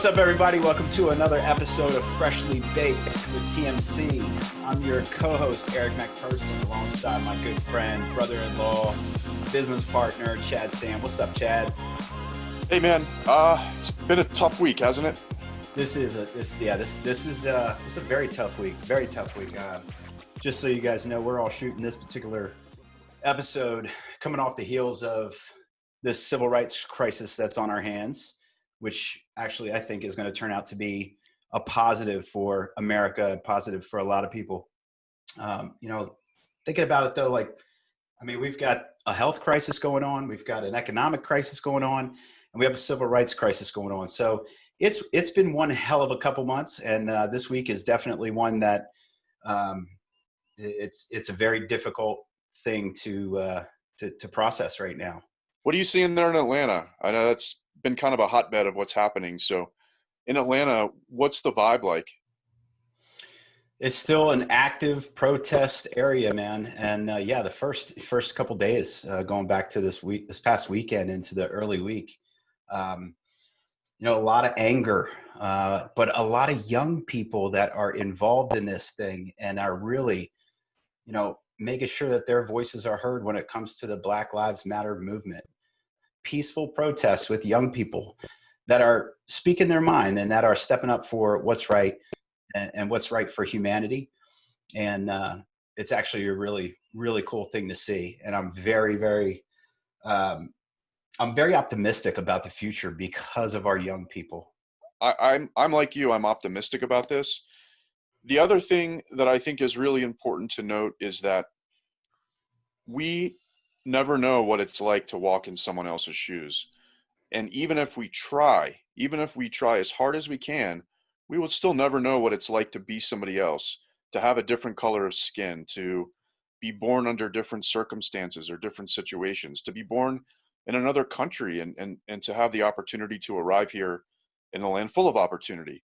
up, everybody? Welcome to another episode of Freshly Baked with TMC. I'm your co-host, Eric McPherson, alongside my good friend, brother-in-law, business partner, Chad Stam. What's up, Chad? Hey, man. It's been a tough week, hasn't it? This is a very tough week. Very tough week. Just so you guys know, we're all shooting this particular episode coming off the heels of this civil rights crisis that's on our hands, which actually I think is going to turn out to be a positive for America and positive for a lot of people. Thinking about it though, we've got a health crisis going on, we've got an economic crisis going on, and we have a civil rights crisis going on. So it's been one hell of a couple months, and this week is definitely one that it's a very difficult thing to process right now. What are you seeing there in Atlanta? I know that's been kind of a hotbed of what's happening. So in Atlanta, what's the vibe like? It's still an active protest area, man. And the first couple days going back to this past weekend into the early week, a lot of anger, but a lot of young people that are involved in this thing and are really, making sure that their voices are heard when it comes to the Black Lives Matter movement. Peaceful protests with young people that are speaking their mind and that are stepping up for what's right and what's right for humanity. And it's actually a really, really cool thing to see. And I'm very, very, I'm very optimistic about the future because of our young people. I'm like you. I'm optimistic about this. The other thing that I think is really important to note is that we never know what it's like to walk in someone else's shoes. And even if we try as hard as we can, we will still never know what it's like to be somebody else, to have a different color of skin, to be born under different circumstances or different situations, to be born in another country and to have the opportunity to arrive here in a land full of opportunity.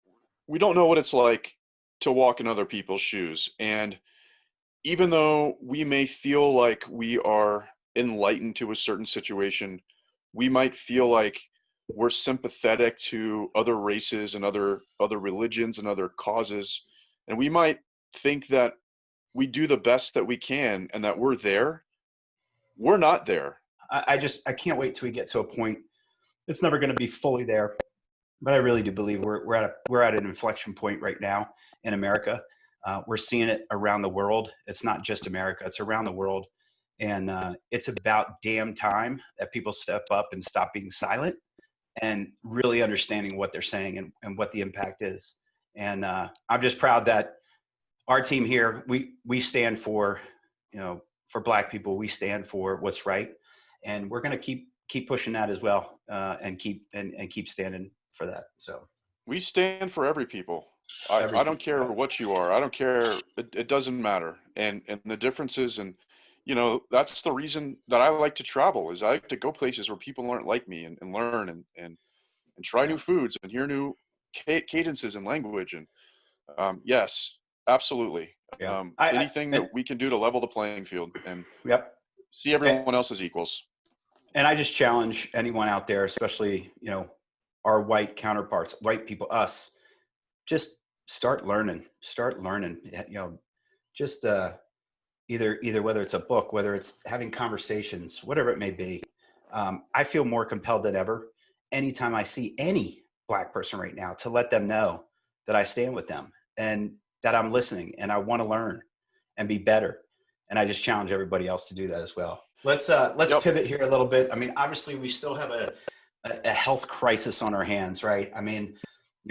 We don't know what it's like to walk in other people's shoes. And even though we may feel like we are enlightened to a certain situation, we might feel like we're sympathetic to other races and other religions and other causes, and we might think that we do the best that we can and that we're there. We're not there. I can't wait till we get to a point. It's never going to be fully there, but I really do believe we're at an inflection point right now in America. We're seeing it around the world. It's not just America; it's around the world. And it's about damn time that people step up and stop being silent and really understanding what they're saying and what the impact is. And I'm just proud that our team here, we stand for, for Black people, we stand for what's right. And we're going to keep pushing that as well and keep standing for that. So we stand for every people. I don't care what you are. I don't care. It doesn't matter. And the differences and, that's the reason that I like to travel is I like to go places where people aren't like me and learn and try new foods and hear new cadences and language. And yes, absolutely. Yeah. Anything that we can do to level the playing field and see everyone else as equals. And I just challenge anyone out there, especially, our white counterparts, white people, us, just start learning, just either whether it's a book, whether it's having conversations, whatever it may be. I feel more compelled than ever anytime I see any Black person right now to let them know that I stand with them and that I'm listening and I want to learn and be better. And I just challenge everybody else to do that as well. Let's pivot here a little bit. I mean, obviously we still have a health crisis on our hands, right? I mean,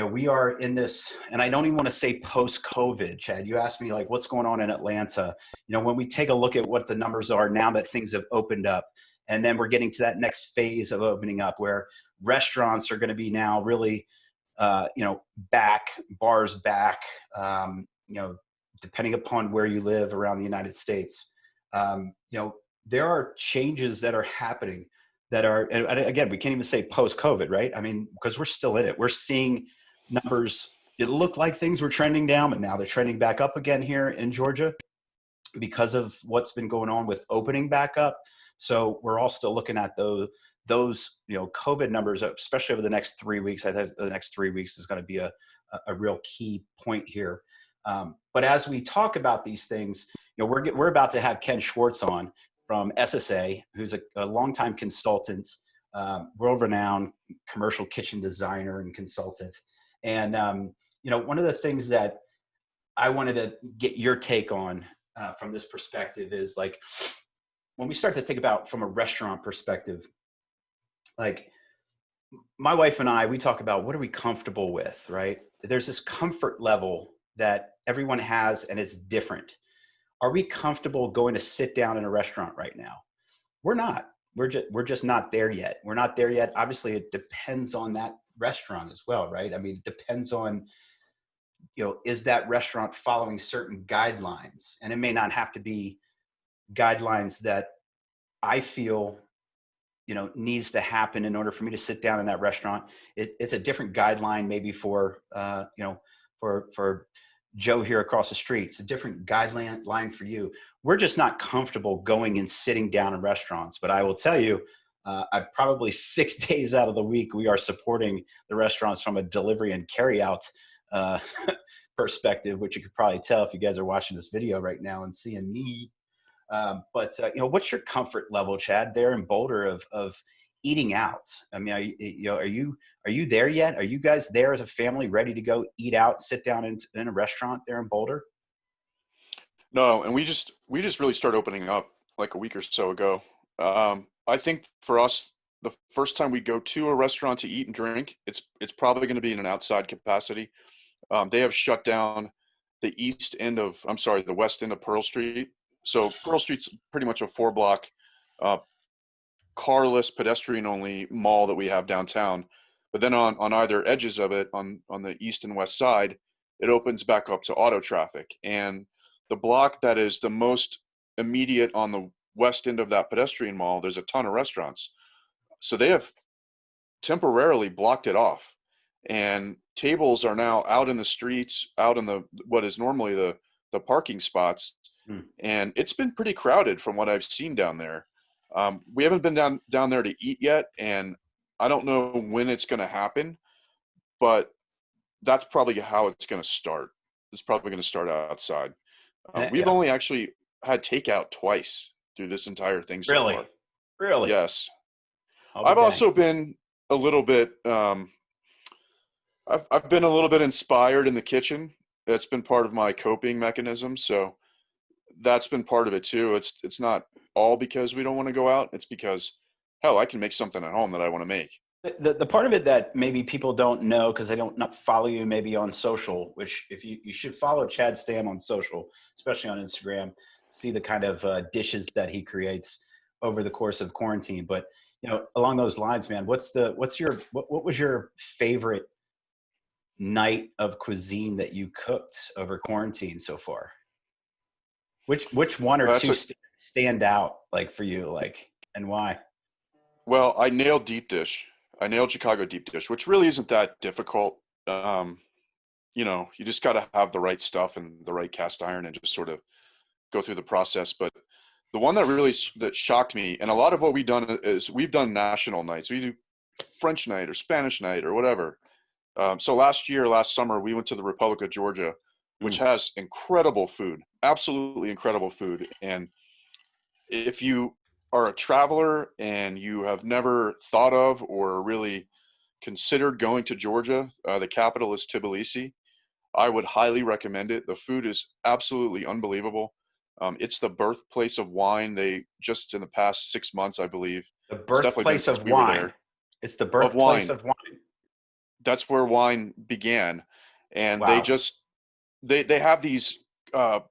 we are in this, and I don't even want to say post-COVID, Chad. You asked me what's going on in Atlanta. When we take a look at what the numbers are now that things have opened up, and then we're getting to that next phase of opening up where restaurants are going to be now really, back, bars back, depending upon where you live around the United States. There are changes that are happening that are, and again, we can't even say post-COVID, right? I mean, because we're still in it. We're seeing numbers. It looked like things were trending down, but now they're trending back up again here in Georgia because of what's been going on with opening back up. So we're all still looking at those, COVID numbers, especially over the next 3 weeks, I think the next 3 weeks is going to be a real key point here. But as we talk about these things, we're about to have Ken Schwartz on from SSA, who's a longtime consultant, world-renowned commercial kitchen designer and consultant. And one of the things that I wanted to get your take on from this perspective is, like, when we start to think about from a restaurant perspective, like, my wife and I, we talk about what are we comfortable with, right? There's this comfort level that everyone has, and it's different. Are we comfortable going to sit down in a restaurant right now? We're not. We're just not there yet. We're not there yet. Obviously, it depends on that restaurant as well, right? I mean, it depends on, is that restaurant following certain guidelines? And it may not have to be guidelines that I feel, needs to happen in order for me to sit down in that restaurant. It's a different guideline maybe for, for Joe here across the street. It's a different guideline line for you. We're just not comfortable going and sitting down in restaurants. But I will tell you, I probably 6 days out of the week, we are supporting the restaurants from a delivery and carry out perspective, which you could probably tell if you guys are watching this video right now and seeing me. But what's your comfort level, Chad, there in Boulder of eating out? I mean, are you there yet? Are you guys there as a family ready to go eat out, sit down in a restaurant there in Boulder? No, and we just really started opening up like a week or so ago. I think for us, the first time we go to a restaurant to eat and drink, it's probably going to be in an outside capacity. They have shut down the west end of Pearl Street. So Pearl Street's pretty much a 4 block, uh, carless, pedestrian only mall that we have downtown. But then on either edges of it, on the east and west side, it opens back up to auto traffic. And the block that is the most immediate on the west end of that pedestrian mall, there's a ton of restaurants. So they have temporarily blocked it off. And tables are now out in the streets, out in the what is normally the parking spots, Hmm. and it's been pretty crowded from what I've seen down there. We haven't been down there to eat yet, and I don't know when it's going to happen, but that's probably how it's going to start. It's probably going to start outside. We've Yeah, only actually had takeout twice through this entire thing so really, far. really. Yes, I'll be I've dang. also been a little bit. I've been a little bit inspired in the kitchen. That's been part of my coping mechanism. So that's been part of it too. It's not all because we don't want to go out. It's because, hell, I can make something at home that I want to make. The part of it that maybe people don't know because they don't not follow you maybe on social, which if you should follow Chad Stam on social, especially on Instagram, see the kind of dishes that he creates over the course of quarantine. But along those lines, man, what was your favorite night of cuisine that you cooked over quarantine so far? Which one or That's two a stand out, like, for you, like, and why? Well, I nailed deep dish. I nailed Chicago deep dish, which really isn't that difficult. Um, you just got to have the right stuff and the right cast iron and just sort of go through the process. But the one that really that shocked me, and a lot of what we've done is we've done national nights. We do French night or Spanish night or whatever. So last summer, we went to the Republic of Georgia, which Mm. has incredible food, absolutely incredible food. And if you are a traveler and you have never thought of or really considered going to Georgia, the capital is Tbilisi. I would highly recommend it. The food is absolutely unbelievable. It's the birthplace of wine. They just in the past 6 months, I believe, The it's definitely been birthplace since of we were wine. there, It's the of birthplace wine. of wine. That's where wine began. And they Wow. just they have these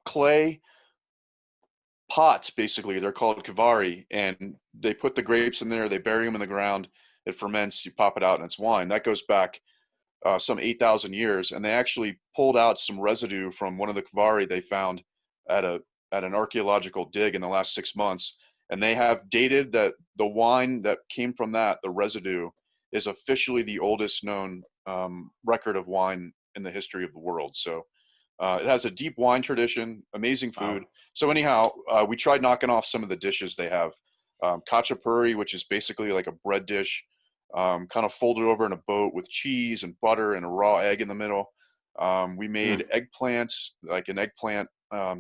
clay pots, basically. They're called kavari, and they put the grapes in there. They bury them in the ground. It ferments. You pop it out, and it's wine. That goes back some 8,000 years, and they actually pulled out some residue from one of the kavari they found at an archaeological dig in the last 6 months, and they have dated that the wine that came from the residue, is officially the oldest known record of wine in the history of the world. So it has a deep wine tradition, amazing food. Wow. So anyhow, we tried knocking off some of the dishes they have. Khachapuri, which is basically like a bread dish, kind of folded over in a boat with cheese and butter and a raw egg in the middle. We made eggplants, like an eggplant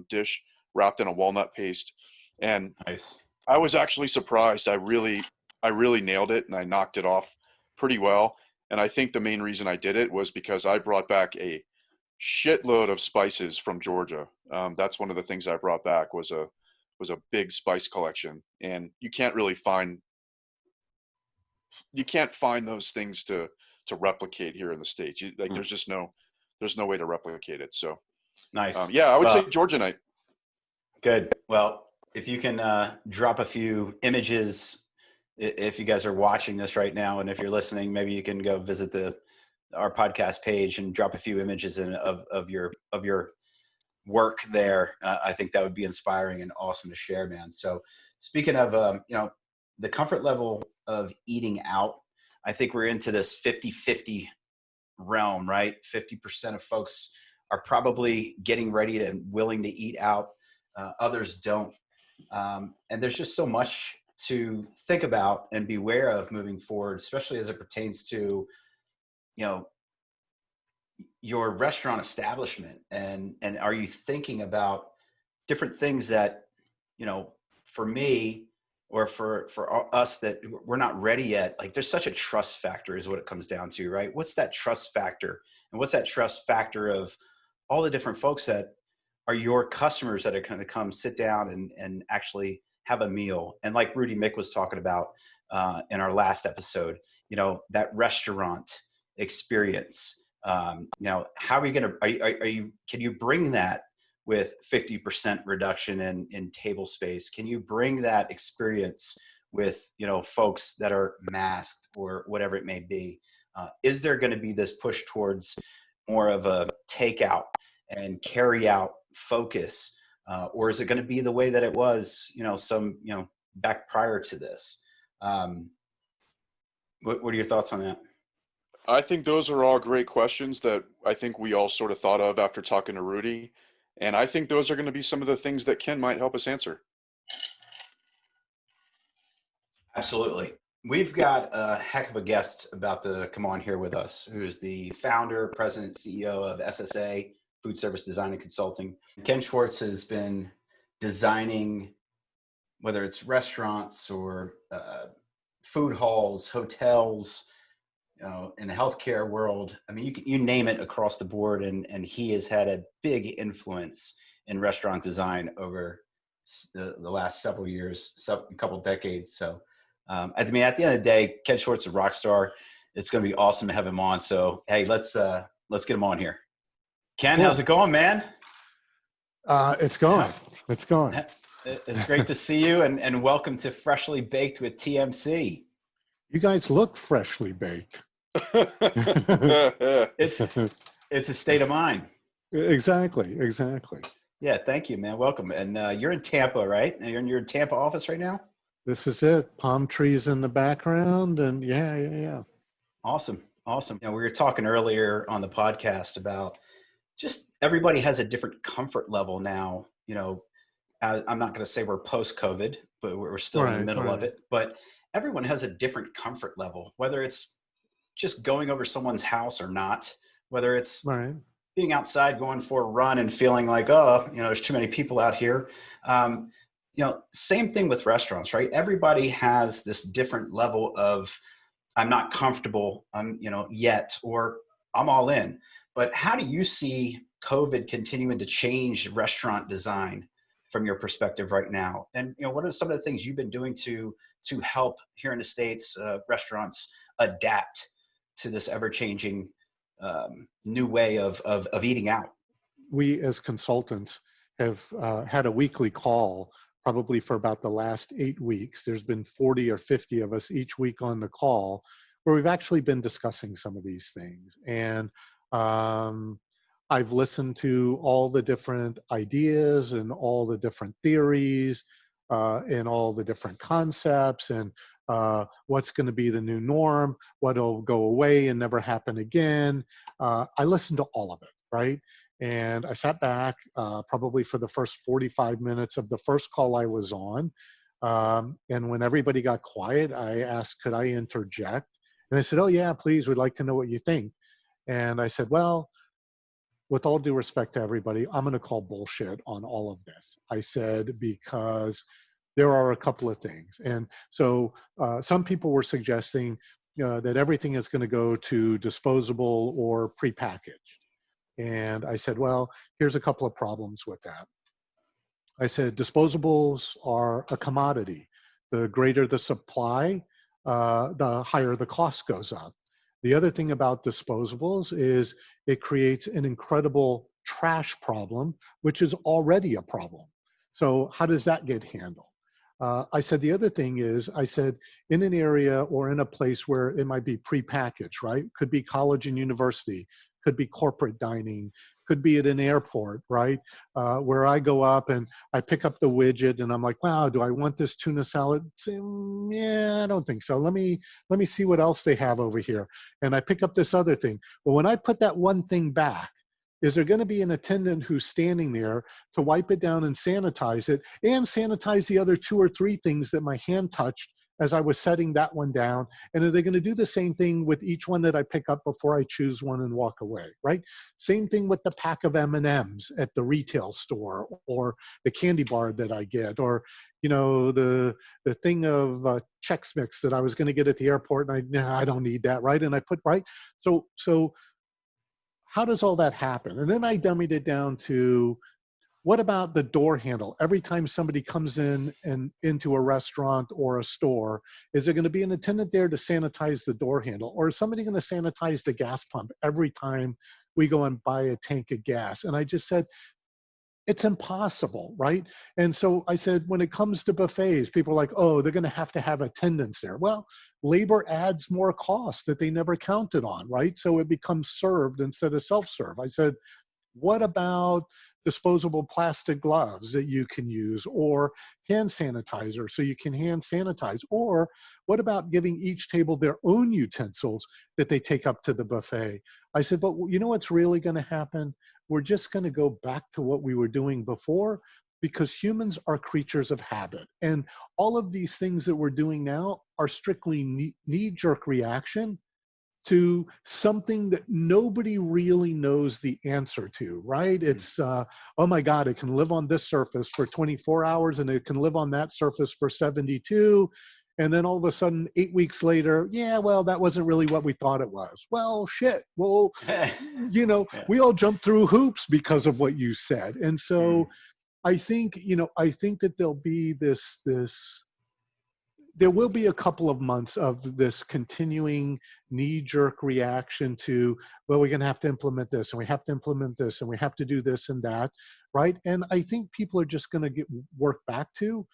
dish wrapped in a walnut paste. And Nice. I was actually surprised. I really nailed it and I knocked it off pretty well. And I think the main reason I did it was because I brought back a shitload of spices from Georgia. That's one of the things I brought back was a big spice collection, and you can't find those things to replicate here in the States. Like Mm. there's no way to replicate it. So Nice. yeah, I would say Well, Georgia night. good. Well, if you can drop a few images, if you guys are watching this right now, and if you're listening, maybe you can go visit our podcast page and drop a few images of your work there. I think that would be inspiring and awesome to share, man. So speaking of, the comfort level of eating out, I think we're into this 50-50 realm, right? 50% of folks are probably getting ready and willing to eat out. Others don't. And there's just so much to think about and beware of moving forward, especially as it pertains to, you know, your restaurant establishment, and are you thinking about different things that, for me, or for us, that we're not ready yet. Like, there's such a trust factor is what it comes down to, right? What's that trust factor, and what's that trust factor of all the different folks that are your customers that are going to come sit down and actually have a meal. And like Rudy Mick was talking about in our last episode, that restaurant experience. How are we going to, can you bring that with 50% reduction in table space? Can you bring that experience with, folks that are masked or whatever it may be? Is there going to be this push towards more of a takeout and carry out focus? Or is it going to be the way that it was, back prior to this? What are your thoughts on that? I think those are all great questions that I think we all sort of thought of after talking to Rudy. And I think those are going to be some of the things that Ken might help us answer. Absolutely. We've got a heck of a guest about to come on here with us, who's the founder, president, CEO of SSA, Food Service Design and Consulting. Ken Schwartz has been designing, whether it's restaurants or food halls, hotels, in the healthcare world. I mean, you name it across the board, and he has had a big influence in restaurant design over the last several years, a couple decades. So, at the end of the day, Ken Schwartz is a rock star. It's going to be awesome to have him on. So, hey, let's get him on here. Ken, Cool. how's it going, man? It's going. It's going. It's great to see you, and welcome to Freshly Baked with TMC. You guys look freshly baked. It's a state of mind. Exactly. Yeah, thank you, man. Welcome. And you're in Tampa, right? And you're in your Tampa office right now? This is it. Palm trees in the background, and yeah. Awesome. We were talking earlier on the podcast about just everybody has a different comfort level now. I'm not going to say we're post-COVID, but we're still in the middle of it. But everyone has a different comfort level, whether it's just going over someone's house or not, whether it's being outside, going for a run and feeling like, there's too many people out here. Same thing with restaurants, right? Everybody has this different level of, I'm not comfortable, yet, or I'm all in. But how do you see COVID continuing to change restaurant design from your perspective right now? And, what are some of the things you've been doing to help here in the States, restaurants adapt to this ever-changing new way of eating out? We as consultants have had a weekly call probably for about the last 8 weeks. There's been 40 or 50 of us each week on the call where we've actually been discussing some of these things. And I've listened to all the different ideas and all the different theories and all the different concepts and what's going to be the new norm, what'll go away and never happen again. I listened to all of it, right? And I sat back probably for the first 45 minutes of the first call I was on. And when everybody got quiet, I asked, could I interject? And they said, oh yeah, please, we'd like to know what you think. And I said, well, with all due respect to everybody, I'm going to call bullshit on all of this. I said, because there are a couple of things. And so some people were suggesting that everything is going to go to disposable or prepackaged. And I said, well, here's a couple of problems with that. I said, disposables are a commodity. The greater the supply, the higher the cost goes up. The other thing about disposables is it creates an incredible trash problem, which is already a problem. So how does that get handled? I said, the other thing is, I said, in an area or in a place where it might be prepackaged, right? Could be college and university, could be corporate dining, could be at an airport, right? Where I go up and I pick up the widget and I'm like, wow, do I want this tuna salad? Yeah, I don't think so. Let me see what else they have over here. And I pick up this other thing. Well, when I put that one thing back, is there going to be an attendant who's standing there to wipe it down and sanitize it and sanitize the other 2 or 3 things that my hand touched as I was setting that one down? And are they going to do the same thing with each one that I pick up before I choose one and walk away, right? Same thing with the pack of M&Ms at the retail store, or the candy bar that I get, or the thing of Chex Mix that I was going to get at the airport, and I don't need that, right? And I put, right? So how does all that happen? And then I dummied it down to, what about the door handle? Every time somebody comes in and into a restaurant or a store, is there going to be an attendant there to sanitize the door handle? Or is somebody going to sanitize the gas pump every time we go and buy a tank of gas? And I just said, it's impossible, right? And so I said, when it comes to buffets, people are like, oh, they're going to have attendants there. Well, labor adds more cost that they never counted on, right? So it becomes served instead of self-serve. I said, what about disposable plastic gloves that you can use, or hand sanitizer so you can hand sanitize? Or what about giving each table their own utensils that they take up to the buffet? I said, but you know what's really going to happen? We're just going to go back to what we were doing before, because humans are creatures of habit. And all of these things that we're doing now are strictly knee-jerk reaction to something that nobody really knows the answer to, right? It's, oh my God, it can live on this surface for 24 hours and it can live on that surface for 72. And then all of a sudden, 8 weeks later, yeah, well, that wasn't really what we thought it was. Well, shit. Well, Yeah. we all jumped through hoops because of what you said. And so I think that there'll be there will be a couple of months of this continuing knee-jerk reaction to, well, we're going to have to implement this, and we have to implement this, and we have to do this and that, right? And I think people are just going to work back to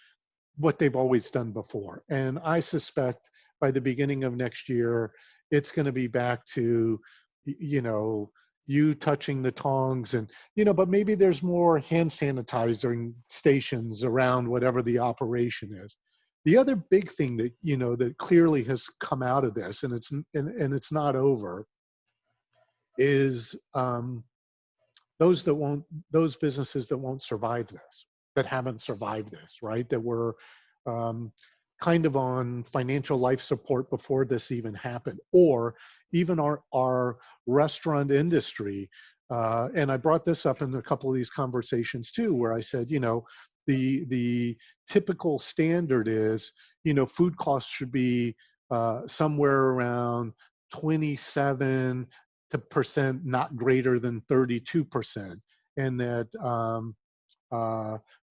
what they've always done before. And I suspect by the beginning of next year, it's going to be back to, you touching the tongs, and but maybe there's more hand sanitizer stations around whatever the operation is. The other big thing that that clearly has come out of this, and it's not over, is those businesses that won't survive this, that haven't survived this, right? That were kind of on financial life support before this even happened, or even our restaurant industry. And I brought this up in a couple of these conversations too, where I said, the typical standard is, food costs should be somewhere around 27% not greater than 32%, and that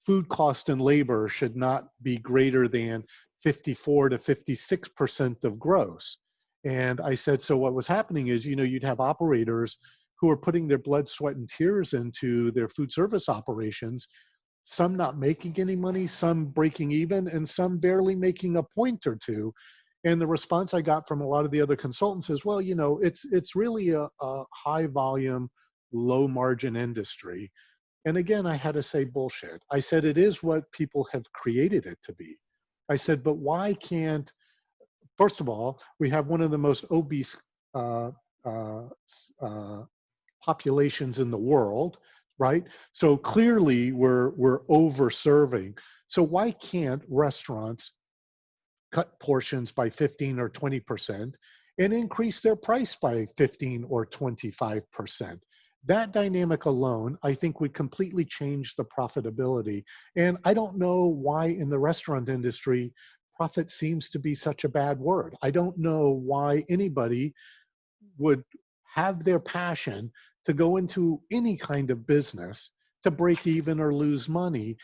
food cost and labor should not be greater than 54 to 56% of gross. And I said, so what was happening is, you'd have operators who are putting their blood, sweat, and tears into their food service operations, some not making any money, some breaking even, and some barely making a point or two. And the response I got from a lot of the other consultants is, well, it's really a high volume, low margin industry. And again, I had to say bullshit. I said, it is what people have created it to be. I said, but why can't, first of all, we have one of the most obese populations in the world, right? So clearly we're over serving. So why can't restaurants cut portions by 15 or 20% and increase their price by 15 or 25%? That dynamic alone, I think, would completely change the profitability. And I don't know why in the restaurant industry, profit seems to be such a bad word. I don't know why anybody would have their passion to go into any kind of business to break even or lose money.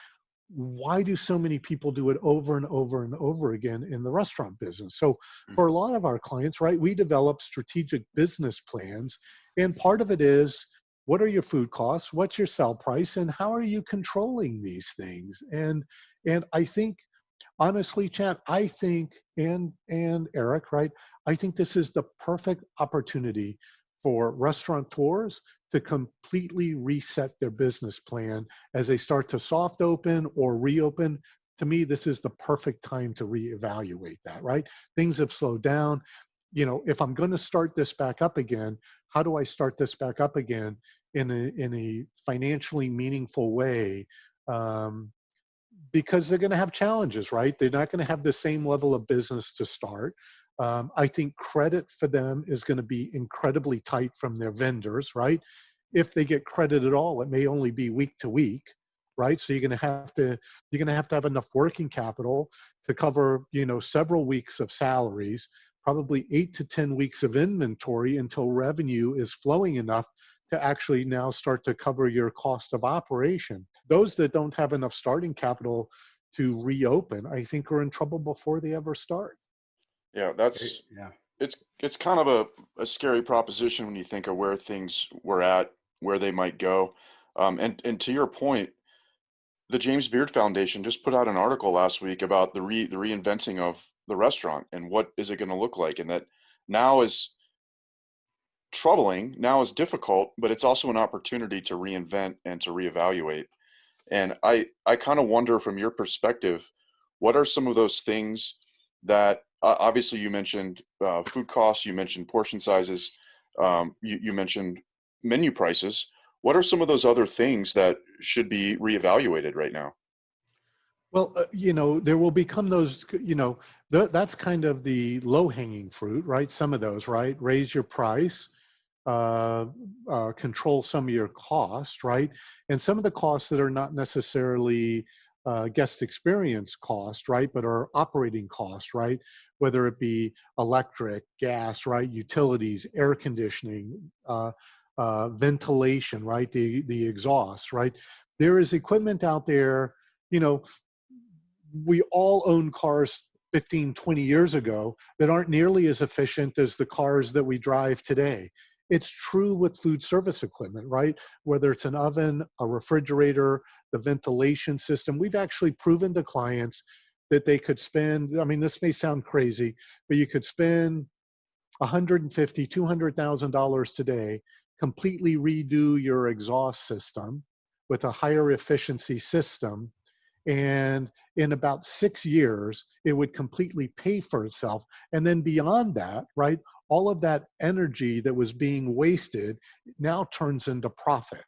Why do so many people do it over and over and over again in the restaurant business? So for a lot of our clients, right, we develop strategic business plans, and part of it is, what are your food costs, what's your sell price, and how are you controlling these things? And I think, honestly, Chad, I think, and Eric, right, I think this is the perfect opportunity for restaurateurs to completely reset their business plan as they start to soft open or reopen. To me, this is the perfect time to reevaluate that, right? Things have slowed down. You know, if I'm going to start this back up again, how do I start this back up again in a financially meaningful way? Because they're going to have challenges, right? They're not going to have the same level of business to start. I think credit for them is going to be incredibly tight from their vendors, right? If they get credit at all, it may only be week to week, right? So you're going to have enough working capital to cover, you know, several weeks of salaries, probably 8 to 10 weeks of inventory until revenue is flowing enough to actually now start to cover your cost of operation. Those that don't have enough starting capital to reopen, I think, are in trouble before they ever start. Yeah, Yeah. it's kind of a scary proposition when you think of where things were at, where they might go. And to your point, the James Beard Foundation just put out an article last week about the reinventing of the restaurant and what is it going to look like, and that now is troubling, now is difficult, but it's also an opportunity to reinvent and to reevaluate. And I kind of wonder from your perspective, what are some of those things that obviously you mentioned food costs, you mentioned portion sizes, you mentioned menu prices. What are some of those other things that should be reevaluated right now? Well, you know, there will become those, you know, that's kind of the low hanging fruit, right? Some of those, right? Raise your price, control some of your costs, right? And some of the costs that are not necessarily guest experience cost, right? But are operating costs, right? Whether it be electric, gas, right? Utilities, air conditioning, ventilation, right? The exhaust, right? There is equipment out there, you know, we all own cars 15, 20 years ago that aren't nearly as efficient as the cars that we drive today. It's true with food service equipment, right? Whether it's an oven, a refrigerator, the ventilation system, we've actually proven to clients that they could spend, I mean, this may sound crazy, but you could spend $150,000, $200,000 today, completely redo your exhaust system with a higher efficiency system, and in about 6 years it would completely pay for itself. And then beyond that, right, all of that energy that was being wasted now turns into profit,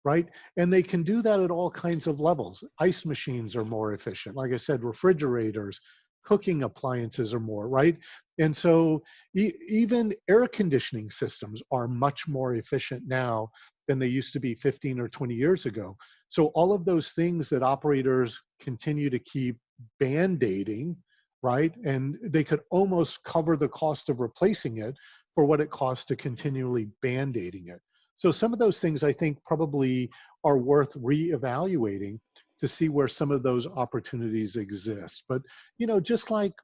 right? And they can do that at all kinds of levels. Ice machines are more efficient, like I said, refrigerators, cooking appliances are more, right? And so even air conditioning systems are much more efficient now than they used to be 15 or 20 years ago. So all of those things that operators continue to keep band-aiding, right? And they could almost cover the cost of replacing it for what it costs to continually band-aiding it. So some of those things I think probably are worth reevaluating to see where some of those opportunities exist. But you know, just like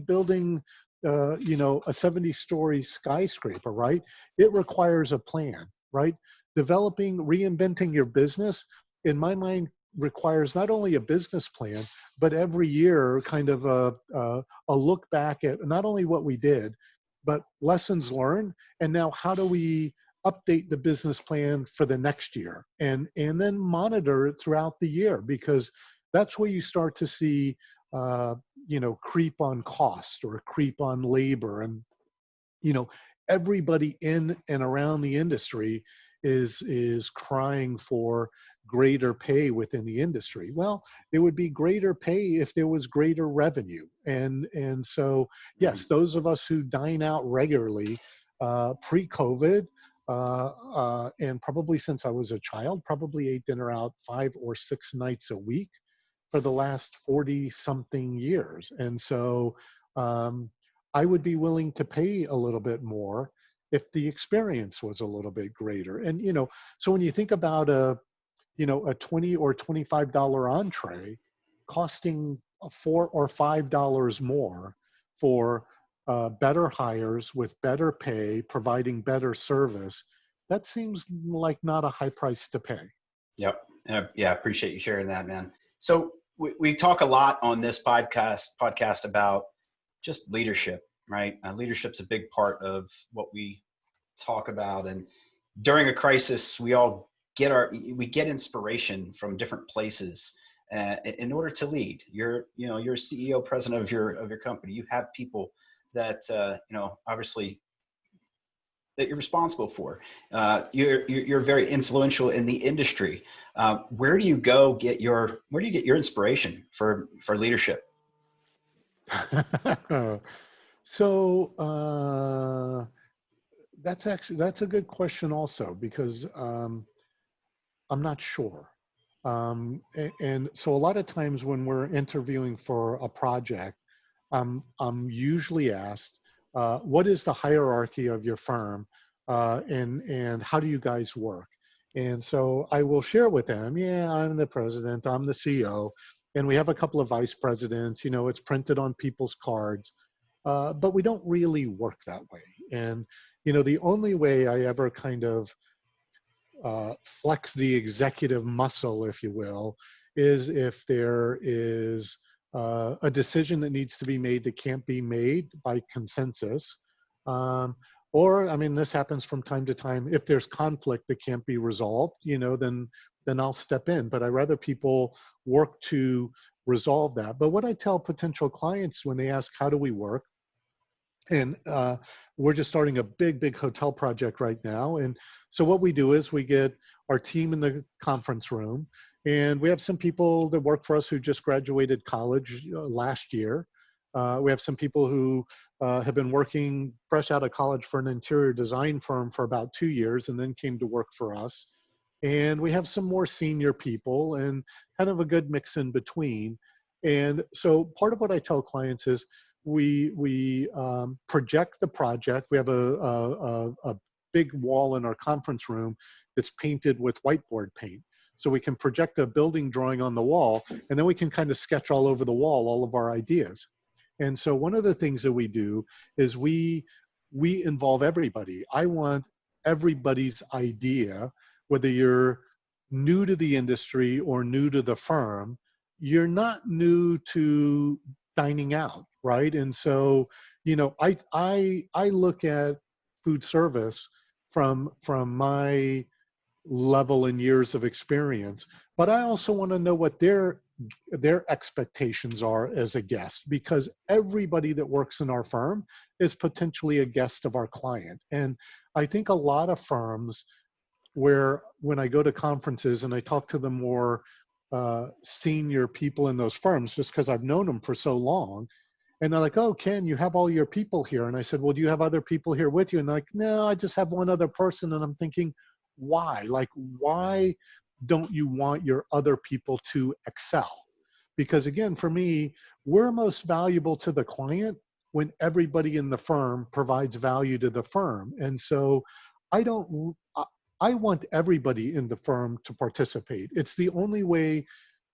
building you know, a 70-story skyscraper, right? It requires a plan, right? Developing, reinventing your business, in my mind, requires not only a business plan, but every year kind of a look back at not only what we did, but lessons learned. And now how do we update the business plan for the next year, and then monitor it throughout the year, because that's where you start to see you know, creep on cost or creep on labor. And you know, everybody in and around the industry is crying for greater pay within the industry. Well, there would be greater pay if there was greater revenue. And so, yes, those of us who dine out regularly, pre-COVID, and probably since I was a child, probably ate dinner out 5 or 6 nights a week for the last 40 something years. And so I would be willing to pay a little bit more if the experience was a little bit greater. And, so when you think about a $20 or $25 entree costing $4 or $5 more for better hires with better pay, providing better service, that seems like not a high price to pay. Yep. Yeah, I appreciate you sharing that, man. So we talk a lot on this podcast about just leadership, right? Leadership's a big part of what we talk about. And during a crisis, we get inspiration from different places in order to lead. You're CEO, president of your company. You have people that obviously that you're responsible for. You're very influential in the industry. Where do you get your inspiration for leadership? So that's a good question also, because I'm not sure. And so a lot of times when we're interviewing for a project, I'm usually asked, what is the hierarchy of your firm, and how do you guys work? And so I will share with them, yeah, I'm the president, I'm the CEO, and we have a couple of vice presidents, it's printed on people's cards, but we don't really work that way. And, the only way I ever kind of flex the executive muscle, if you will, is if there is a decision that needs to be made that can't be made by consensus. Or, I mean, this happens from time to time. If there's conflict that can't be resolved, then I'll step in. But I rather people work to resolve that. But what I tell potential clients when they ask, how do we work? And we're just starting a big hotel project right now. And so what we do is we get our team in the conference room, and we have some people that work for us who just graduated college last year. We have some people who have been working fresh out of college for an interior design firm for about 2 years and then came to work for us. And we have some more senior people and kind of a good mix in between. And so part of what I tell clients is, we project the project. We have a big wall in our conference room that's painted with whiteboard paint. So we can project a building drawing on the wall, and then we can kind of sketch all over the wall all of our ideas. And so one of the things that we do is we involve everybody. I want everybody's idea, whether you're new to the industry or new to the firm. You're not new to dining out, right? And so, I look at food service from my level and years of experience, but I also want to know what their expectations are as a guest, because everybody that works in our firm is potentially a guest of our client. And I think a lot of firms, where when I go to conferences and I talk to the more senior people in those firms, just because I've known them for so long, and they're like, oh, Ken, you have all your people here. And I said, well, do you have other people here with you? And they're like, no, I just have one other person. And I'm thinking, why? Like, why don't you want your other people to excel? Because again, for me, we're most valuable to the client when everybody in the firm provides value to the firm. And so I want everybody in the firm to participate. It's the only way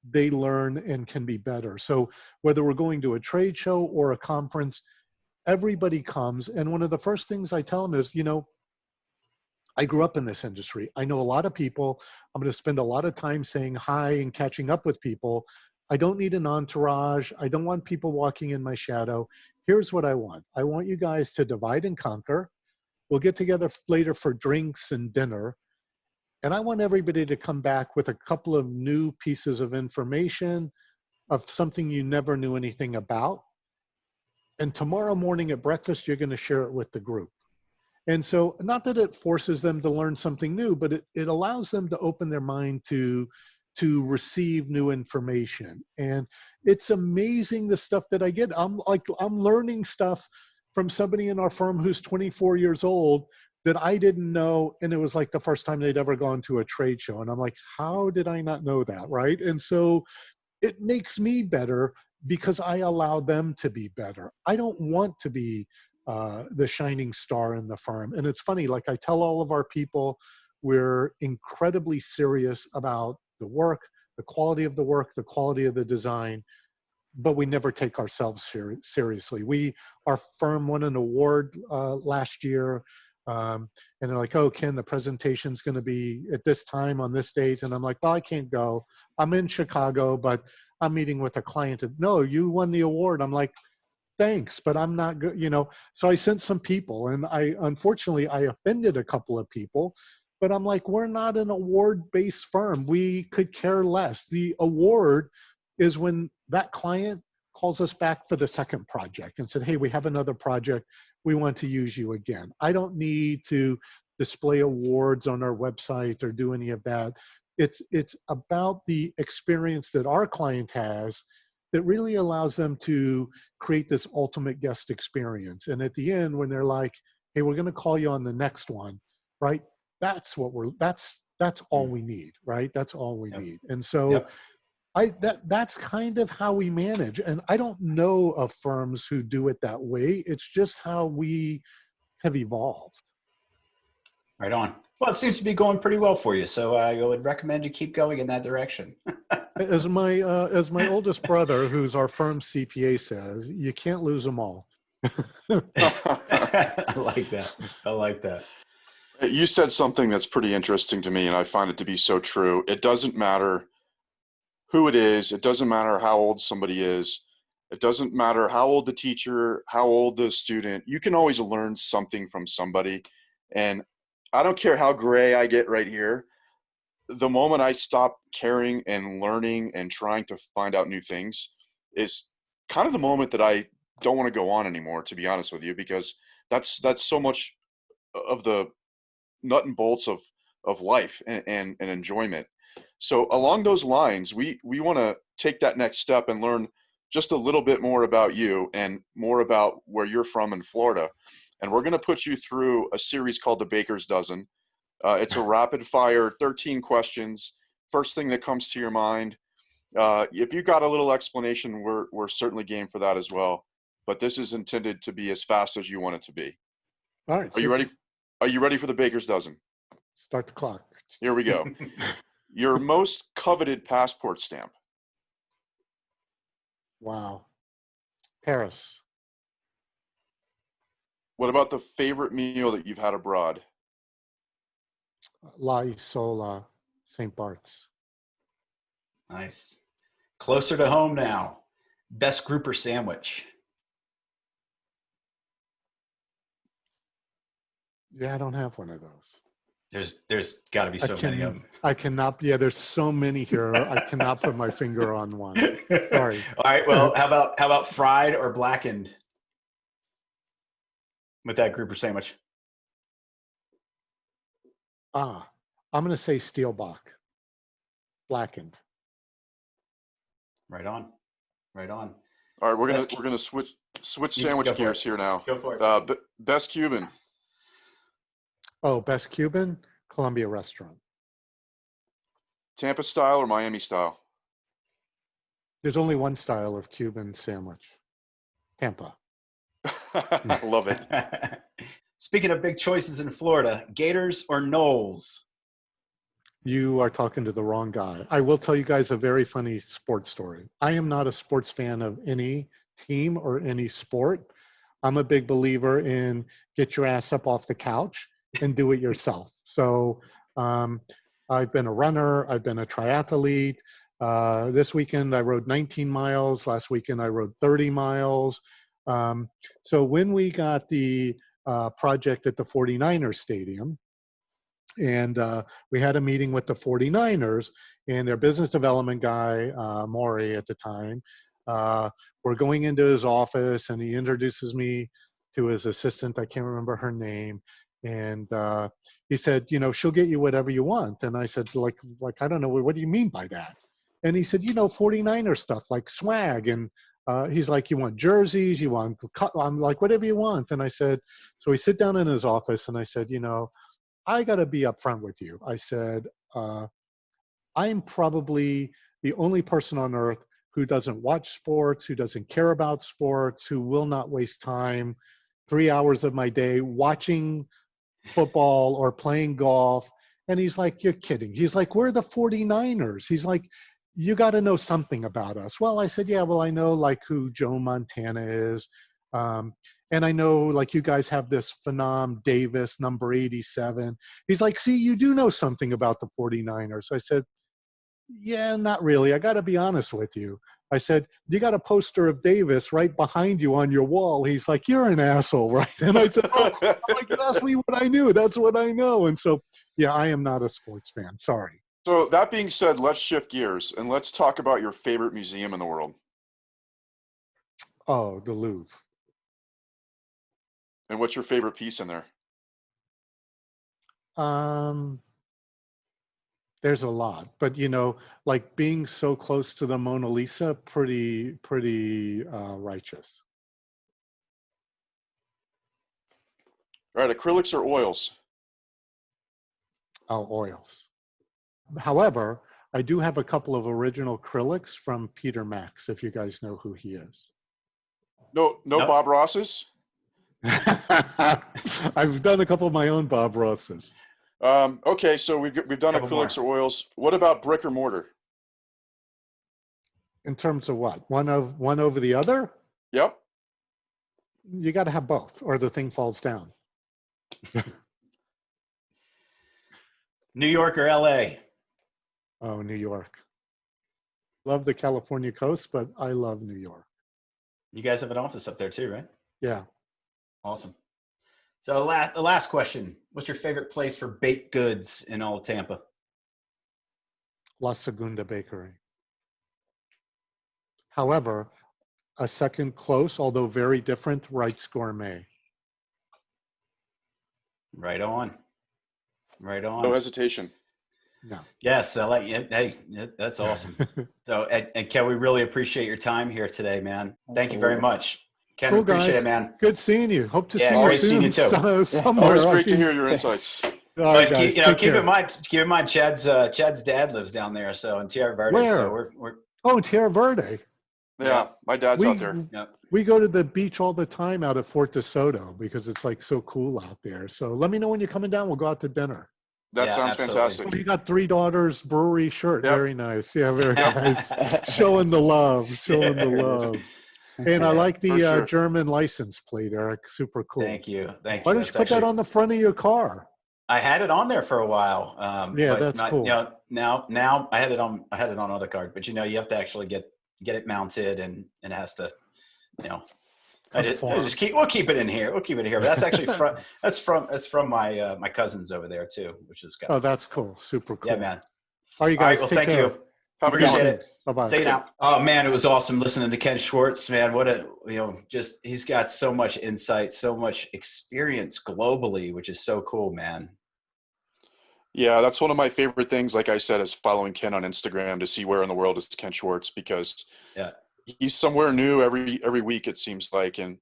they learn and can be better. So whether we're going to a trade show or a conference, everybody comes. And one of the first things I tell them is, I grew up in this industry. I know a lot of people. I'm going to spend a lot of time saying hi and catching up with people. I don't need an entourage. I don't want people walking in my shadow. Here's what I want. I want you guys to divide and conquer. We'll get together later for drinks and dinner. And I want everybody to come back with a couple of new pieces of information, of something you never knew anything about. And tomorrow morning at breakfast, you're going to share it with the group. And so not that it forces them to learn something new, but it allows them to open their mind to receive new information. And it's amazing the stuff that I get. I'm learning stuff from somebody in our firm who's 24 years old that I didn't know. And it was like the first time they'd ever gone to a trade show. And I'm like, how did I not know that? Right. And so it makes me better because I allow them to be better. I don't want to be the shining star in the firm. And it's funny, like I tell all of our people, we're incredibly serious about the work, the quality of the work, the quality of the design, but we never take ourselves seriously. Our firm won an award last year, and they're like, "Oh, Ken, the presentation's going to be at this time on this date," and I'm like, "Well, I can't go. I'm in Chicago, but I'm meeting with a client." No, you won the award. I'm like, "Thanks, but I'm not good." So I sent some people, and unfortunately I offended a couple of people. But I'm like, we're not an award-based firm. We could care less. The award is when that client calls us back for the second project and said, "Hey, we have another project. We want to use you again." I don't need to display awards on our website or do any of that. It's about the experience that our client has that really allows them to create this ultimate guest experience. And at the end, when they're like, "Hey, we're going to call you on the next one," right? That's all we need, right? That's all we Yep. need. And so Yep. that's kind of how we manage. And I don't know of firms who do it that way. It's just how we have evolved. Right on. Well, it seems to be going pretty well for you. So I would recommend you keep going in that direction. As my oldest brother, who's our firm CPA, says, you can't lose them all. I like that. I like that. You said something that's pretty interesting to me, and I find it to be so true. It doesn't matter who it is. It doesn't matter how old somebody is. It doesn't matter how old the teacher, how old the student. You can always learn something from somebody. And I don't care how gray I get right here. The moment I stop caring and learning and trying to find out new things is kind of the moment that I don't want to go on anymore, to be honest with you, because that's so much of the nut and bolts of life and enjoyment. So along those lines, we want to take that next step and learn just a little bit more about you and more about where you're from in Florida. And we're going to put you through a series called the Baker's Dozen. It's a rapid fire, 13 questions. First thing that comes to your mind. If you got a little explanation, we're certainly game for that as well. But this is intended to be as fast as you want it to be. All right. Are you ready? Are you ready for the Baker's Dozen? Start the clock. Here we go. Your most coveted passport stamp. Wow. Paris. What about the favorite meal that you've had abroad? La Isola, St. Bart's. Nice. Closer to home now. Best grouper sandwich. Yeah, I don't have one of those. There's got to be so many of them. I cannot. Yeah, there's so many here. I cannot put my finger on one. Sorry. All right. Well, how about fried or blackened with that grouper sandwich? I'm going to say Steelbach, blackened. Right on. Right on. All right, we're gonna switch sandwich gears here now. Go for it. Best Cuban. Oh, best Cuban, Columbia Restaurant. Tampa style or Miami style? There's only one style of Cuban sandwich, Tampa. I love it. Speaking of big choices in Florida, Gators or Knowles? You are talking to the wrong guy. I will tell you guys a very funny sports story. I am not a sports fan of any team or any sport. I'm a big believer in get your ass up off the couch and do it yourself. So I've been a runner. I've been a triathlete. This weekend I rode 19 miles. Last weekend I rode 30 miles. So when we got the project at the 49ers Stadium, and we had a meeting with the 49ers and their business development guy, Maury at the time, we're going into his office and he introduces me to his assistant. I can't remember her name. And he said, she'll get you whatever you want. And I said, like, I don't know, what do you mean by that? And he said, 49er stuff like swag. And he's like, you want jerseys, you want, I'm like, whatever you want. And I said, so we sit down in his office and I said, I got to be upfront with you. I said, I'm probably the only person on earth who doesn't watch sports, who doesn't care about sports, who will not waste time, 3 hours of my day watching football or playing golf. And he's like, you're kidding. He's like, we're the 49ers. He's like, you got to know something about us. Well, I said, yeah, well, I know like who Joe Montana is. And I know like you guys have this Phenom Davis, number 87. He's like, see, you do know something about the 49ers. I said, yeah, not really. I got to be honest with you. I said, you got a poster of Davis right behind you on your wall. He's like, you're an asshole, right? And I said, oh, like, that's me what I knew. That's what I know. And so, yeah, I am not a sports fan. Sorry. So that being said, let's shift gears and let's talk about your favorite museum in the world. Oh, the Louvre. And what's your favorite piece in there? There's a lot, but like being so close to the Mona Lisa, pretty righteous. All right, acrylics or oils? Oh, oils. However, I do have a couple of original acrylics from Peter Max, if you guys know who he is. No, Nope. Bob Ross's? I've done a couple of my own Bob Rosses. Okay, so we've done Couple acrylics or oils. What about brick or mortar? In terms of what? One over the other? Yep. You got to have both, or the thing falls down. New York or LA? Oh, New York. Love the California coast, but I love New York. You guys have an office up there too, right? Yeah. Awesome. So the last question, what's your favorite place for baked goods in all of Tampa? La Segunda Bakery. However, a second close, although very different, Wright's Gourmet. Right on. Right on. No hesitation. No. Yes, I like you. Hey, that's awesome. So, and Ken, we really appreciate your time here today, man. Thank you very much. Ken, Cool, appreciate guys. it, man. Good seeing you. Hope to Yeah, see you great soon. seeing you too. Somewhere. Always great to hear your insights. All But right, guys, keep take in care. mind, Chad's dad lives down there, so in Tierra Verde. Where? So we're Oh, Tierra Verde. Yeah, my dad's out there. We go to the beach all the time out at Fort DeSoto because it's like so cool out there. So let me know when you're coming down. We'll go out to dinner. That Yeah, sounds absolutely. fantastic. Oh, you got Three Daughters Brewery shirt. Yep. Very nice. Yeah, very nice. Showing the love. Showing the love. And I like the For sure. German license plate, Eric. Super cool. Thank you. Thank you. Why don't you That's put that actually- on the front of your car? I had it on there for a while. Yeah, but that's cool. Now I had it on other card, but you have to actually get it mounted and it has to, we'll keep it in here. We'll keep it here. But that's actually from my cousins over there too, which is kind Oh, of that's cool. Super cool. Yeah, man. All right, you All right, guys. well, take thank care. you. Have a good Appreciate one. it. Bye-bye. Say it out. Oh man, it was awesome listening to Ken Schwartz, man. What just he's got so much insight, so much experience globally, which is so cool, man. Yeah, that's one of my favorite things, like I said, is following Ken on Instagram to see where in the world is Ken Schwartz, because he's somewhere new every week, it seems like. And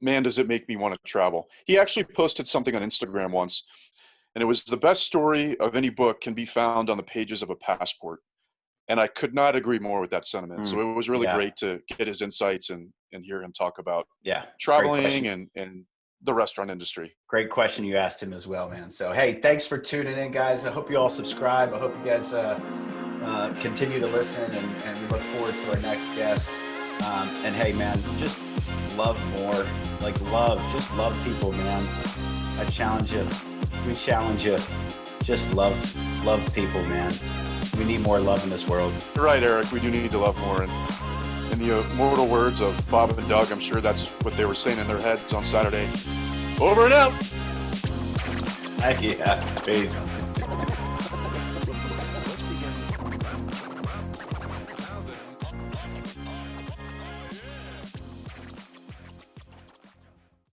man, does it make me want to travel. He actually posted something on Instagram once, and it was the best story of any book can be found on the pages of a passport. And I could not agree more with that sentiment. So it was really great to get his insights and hear him talk about traveling and the restaurant industry. Great question you asked him as well, man. So, hey, thanks for tuning in, guys. I hope you all subscribe. I hope you guys continue to listen, and we look forward to our next guest. And hey, man, just love more. Just love people, man. I challenge you. We challenge you. Just love people, man. We need more love in this world. You're right, Eric. We do need to love more. And in the immortal words of Bob and Doug, I'm sure that's what they were saying in their heads on Saturday. Over and out. Yeah, peace.